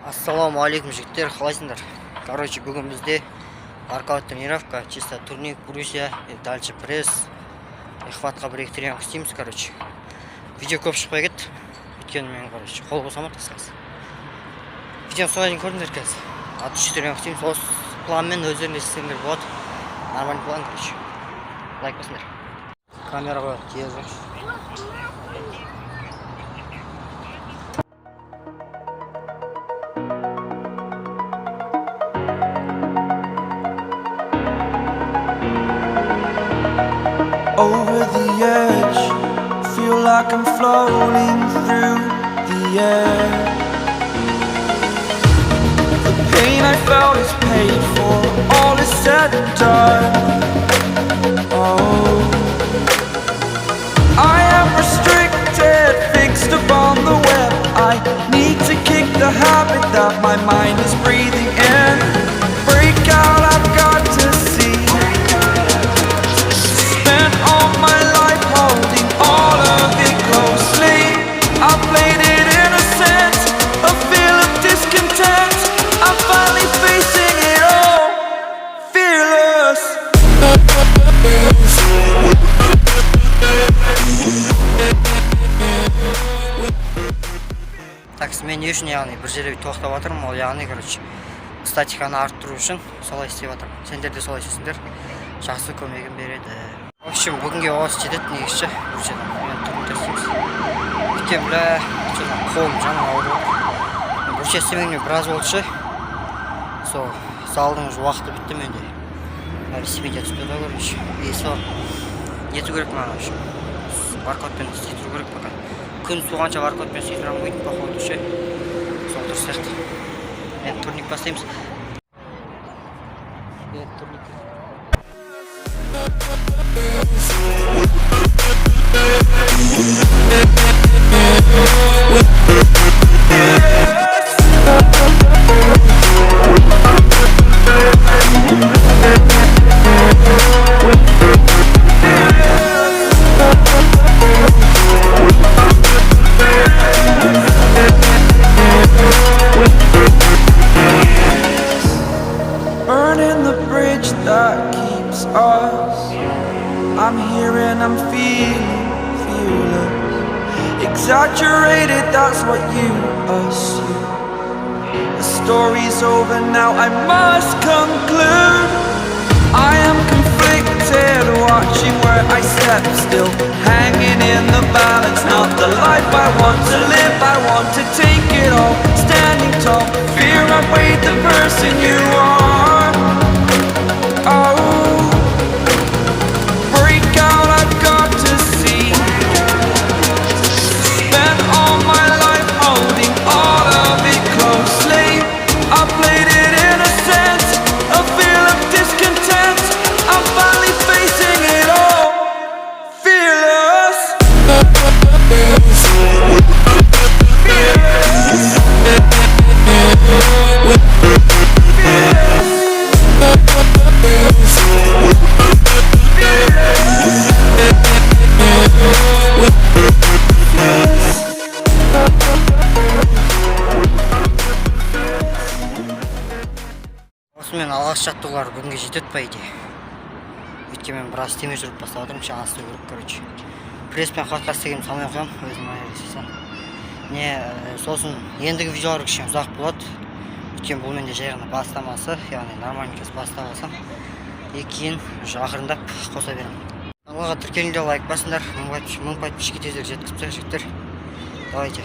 Ассалаумалейкум жігіттер, қалайсыңдар? Короче, бүгін бізде воркаут тренировка, чисто турник, бруся, дальше пресс, хватқа бір-екі тренировка істейміз, короче. Видео көп шықпай кетті. Өйткені мен, короче, қол қосамын тасқасы. Видеоны соңға дейін көрдіңдер қазір. Аты үші тренировка істейміз. Осы планмен өздеріне істесеңдер болады. Нормальный план, короче. Лайк басыңдар. Камера қояды, тез. Over the edge, feel like I'm floating through the air. The pain I felt is paid for, all is said and done. Oh, I am restricted, fixed upon the web. I need to kick the habit that my mind is breathing in. Break out, I've got to see. All my life holding all of it closely. I played it innocent, a feel of discontent. I'm finally facing it all, fearless. Так, мен не үшін яғни бір жерде тоқтап жатырмын, ол яғни, короче, статиканы арттыру үшін солай істеп жатырмын. Сендер де солай істейсіңдер, жақсы көмегін береді. В общем, бүгінге осы жетеді негізші бұршадан. Мен тұрмын істейміз. Өйткені бля, қолым жаман ауырып отыр. Бұрша істемегенде біраз болды. Сол, залдың уже уақыты бітті менде. Бәрі семейде түспеді ғой, короче. И сол, нету керек маған вообще. Воркаутпен істей тұру керек пока. Күн суғанша воркаутпен істей тұрамын өйтіп походу ше. Сол дұрыс сияқты. Енді турник бастаймыз. Турник. Burning the bridge that keeps us. I'm here and I'm feeling fearless. Exaggerated, that's what you assume. The story's over now, I must conclude. I am conflicted, watching where I step still, hanging in the balance. Not the life I want to live, I want to take it all. Standing tall, fear outweighed the person you are. Oh, break out, I've got to see. Spent all my life holding all of it closely. I played it innocent, a feel of discontent. I'm finally facing it all, fearless. Осымен алғаш жаттығулар бүгінге жетеді по идее. Өйткені мен біраз істемей жүріп бастап отырмын, жаңа істеу керек, короче. Пресс пен хватқа істегенім салмай қоямын, өзім аяқ. Не, сосын ендігі видеолар кішкене ұзақ болады. Өйткені бұл менде жай ғана бастамасы, яғни нормальный кез бастап алсам, и кейін ақырындап қоса беремін. Каналға тіркеліңдер, лайк басыңдар, мың подписчикке тезірек жеткізіп жігіттер. Давайте.